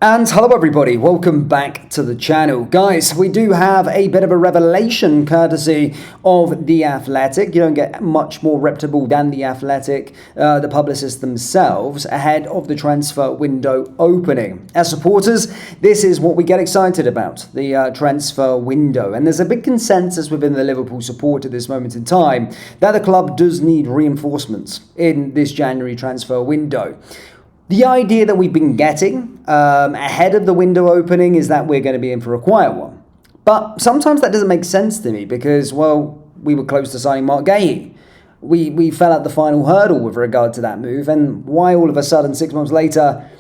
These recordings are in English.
And hello everybody, welcome back to the channel. Guys, we do have a bit of a revelation courtesy of The Athletic. You don't get much more reputable than The Athletic, the publicists themselves, ahead of the transfer window opening. As supporters, this is what we get excited about, the transfer window. And there's a big consensus within the Liverpool support at this moment in time that the club does need reinforcements in this January transfer window. The idea that we've been getting ahead of the window opening is that we're going to be in for a quiet one. But sometimes that doesn't make sense to me because, well, we were close to signing Mark Gahey. We fell at the final hurdle with regard to that move. And why all of a sudden, 6 months later,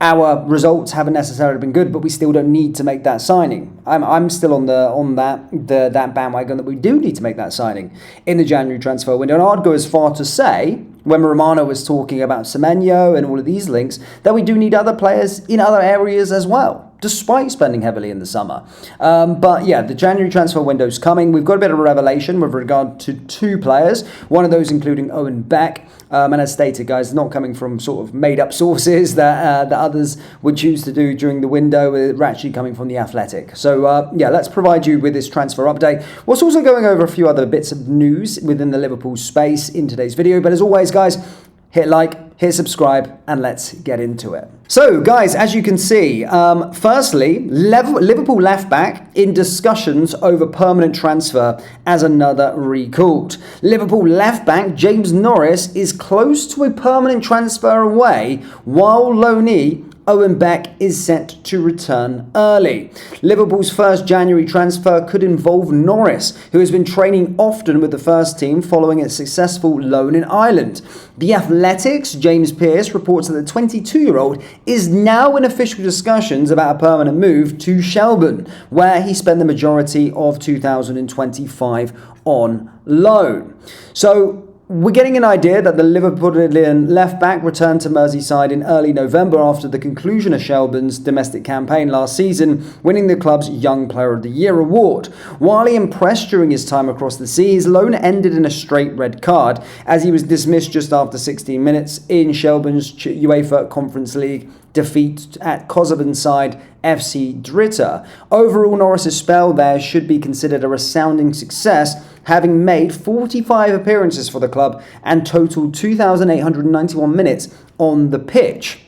our results haven't necessarily been good, but we still don't need to make that signing. I'm still on that bandwagon that we do need to make that signing in the January transfer window. And I'd go as far to say, when Romano was talking about Semenyo and all of these links, that we do need other players in other areas as well, despite spending heavily in the summer. But yeah, the January transfer window is coming. We've got a bit of a revelation with regard to two players, one of those including Owen Beck. And as stated, guys, not coming from sort of made-up sources that others would choose to do during the window. We're actually coming from The Athletic. So yeah, let's provide you with this transfer update. We're also going over a few other bits of news within the Liverpool space in today's video. But as always, guys, hit like, hit subscribe, and let's get into it. So, guys, as you can see, firstly, Liverpool left back in discussions over permanent transfer as another recalled. Liverpool left back James Norris is close to a permanent transfer away, while loanee Owen Beck is set to return early. Liverpool's first January transfer could involve Norris, who has been training often with the first team following a successful loan in Ireland. The Athletic's James Pearce reports that the 22-year-old is now in official discussions about a permanent move to Shelbourne, where he spent the majority of 2025 on loan. So, we're getting an idea that the Liverpoolian left-back returned to Merseyside in early November after the conclusion of Shelbourne's domestic campaign last season, winning the club's Young Player of the Year award. While he impressed during his time across the sea, his loan ended in a straight red card as he was dismissed just after 16 minutes in Shelbourne's UEFA Conference League defeat at Kosovan side FC Drita. Overall, Norris' spell there should be considered a resounding success, having made 45 appearances for the club and totaled 2,891 minutes on the pitch.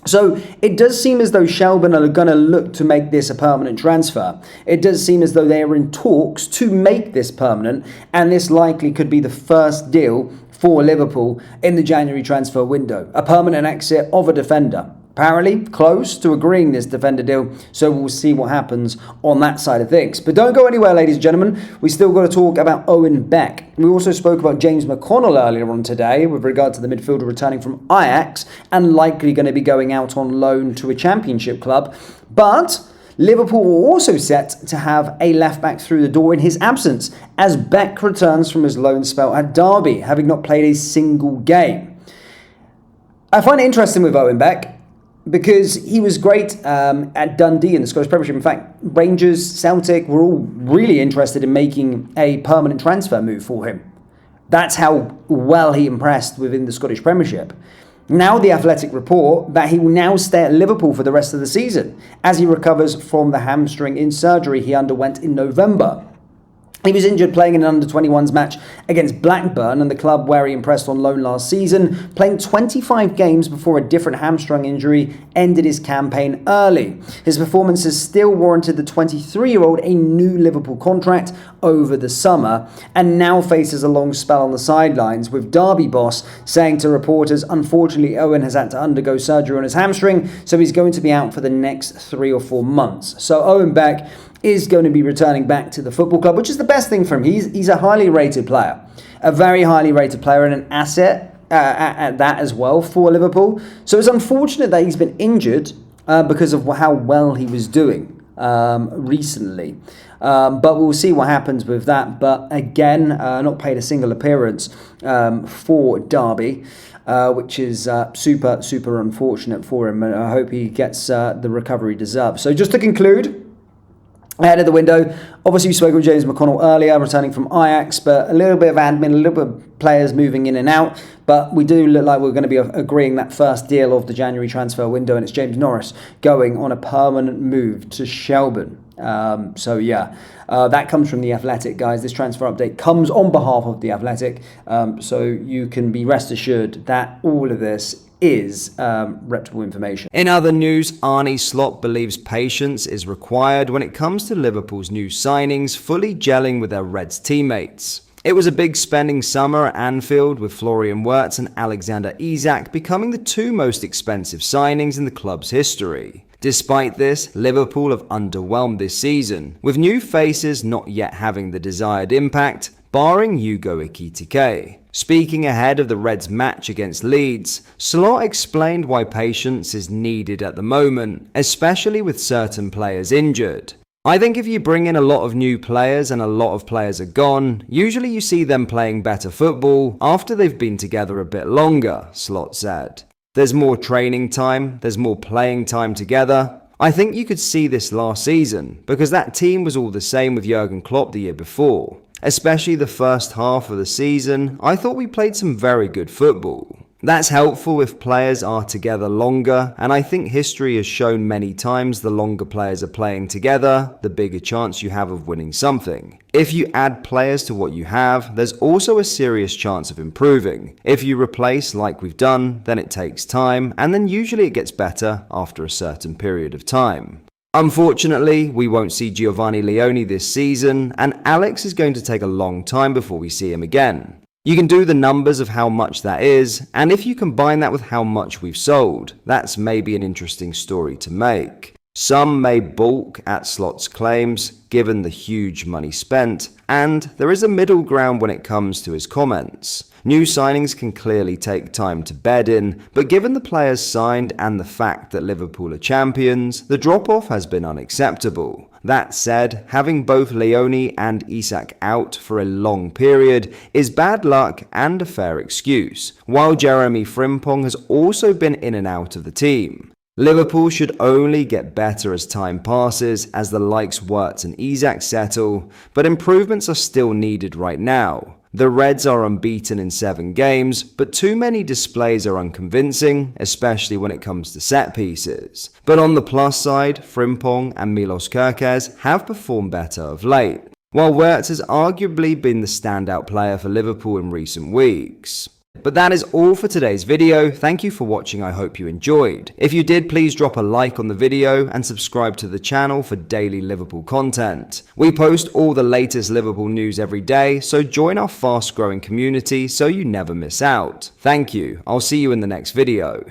So it does seem as though Shelbourne are going to look to make this a permanent transfer. It does seem as though they are in talks to make this permanent, and this likely could be the first deal for Liverpool in the January transfer window. A permanent exit of a defender. Apparently close to agreeing this defender deal, so we'll see what happens on that side of things. But don't go anywhere, ladies and gentlemen. We still got to talk about Owen Beck. We also spoke about James McConnell earlier on today with regard to the midfielder returning from Ajax and likely going to be going out on loan to a championship club. But Liverpool were also set to have a left-back through the door in his absence as Beck returns from his loan spell at Derby, having not played a single game. I find it interesting with Owen Beck because he was great at Dundee in the Scottish Premiership. In fact, Rangers, Celtic were all really interested in making a permanent transfer move for him. That's how well he impressed within the Scottish Premiership. Now the Athletic report that he will now stay at Liverpool for the rest of the season as he recovers from the hamstring in surgery he underwent in November. He was injured playing in an under-21s match against Blackburn and the club where he impressed on loan last season, playing 25 games before a different hamstring injury ended his campaign early. His performances still warranted the 23-year-old a new Liverpool contract over the summer and now faces a long spell on the sidelines, with Derby boss saying to reporters, unfortunately Owen has had to undergo surgery on his hamstring, so he's going to be out for the next 3 or 4 months. So Owen Beck is going to be returning back to the football club, which is the best thing for him. He's a highly rated player, a very highly rated player and an asset at that as well for Liverpool. So it's unfortunate that he's been injured because of how well he was doing recently. But we'll see what happens with that. But again, not paid a single appearance for Derby, which is super unfortunate for him. And I hope he gets the recovery he deserves. So just to conclude, ahead of the window, obviously we spoke with James McConnell earlier, returning from Ajax, but a little bit of admin, a little bit of players moving in and out. But we do look like we're going to be agreeing that first deal of the January transfer window, and it's James Norris going on a permanent move to Shelbourne. That comes from The Athletic, guys. This transfer update comes on behalf of The Athletic, so you can be rest assured that all of this is reputable information. In other news, Arne Slot believes patience is required when it comes to Liverpool's new signings fully gelling with their Reds teammates. It was a big spending summer at Anfield, with Florian Wirtz and Alexander Isak becoming the two most expensive signings in the club's history. Despite this, Liverpool have underwhelmed this season, with new faces not yet having the desired impact, barring Hugo Ekitike. Speaking ahead of the Reds' match against Leeds, Slot explained why patience is needed at the moment, especially with certain players injured. I think if you bring in a lot of new players and a lot of players are gone, usually you see them playing better football after they've been together a bit longer, Slot said. There's more training time, there's more playing time together. I think you could see this last season, because that team was all the same with Jurgen Klopp the year before. Especially the first half of the season, I thought we played some very good football. That's helpful if players are together longer, and I think history has shown many times the longer players are playing together, the bigger chance you have of winning something. If you add players to what you have, there's also a serious chance of improving. If you replace like we've done, then it takes time, and then usually it gets better after a certain period of time. Unfortunately, we won't see Giovanni Leone this season, and Alex is going to take a long time before we see him again. You can do the numbers of how much that is, and if you combine that with how much we've sold, that's maybe an interesting story to make. Some may balk at Slot's claims, given the huge money spent, and there is a middle ground when it comes to his comments. New signings can clearly take time to bed in, but given the players signed and the fact that Liverpool are champions, the drop-off has been unacceptable. That said, having both Leone and Isak out for a long period is bad luck and a fair excuse, while Jeremy Frimpong has also been in and out of the team. Liverpool should only get better as time passes, as the likes Wirtz and Isak settle, but improvements are still needed right now. The Reds are unbeaten in 7 games, but too many displays are unconvincing, especially when it comes to set pieces. But on the plus side, Frimpong and Milos Kerkez have performed better of late, while Wirtz has arguably been the standout player for Liverpool in recent weeks. But that is all for today's video. Thank you for watching. I hope you enjoyed. If you did, please drop a like on the video and subscribe to the channel for daily Liverpool content. We post all the latest Liverpool news every day, so join our fast growing community so you never miss out. Thank you. I'll see you in the next video.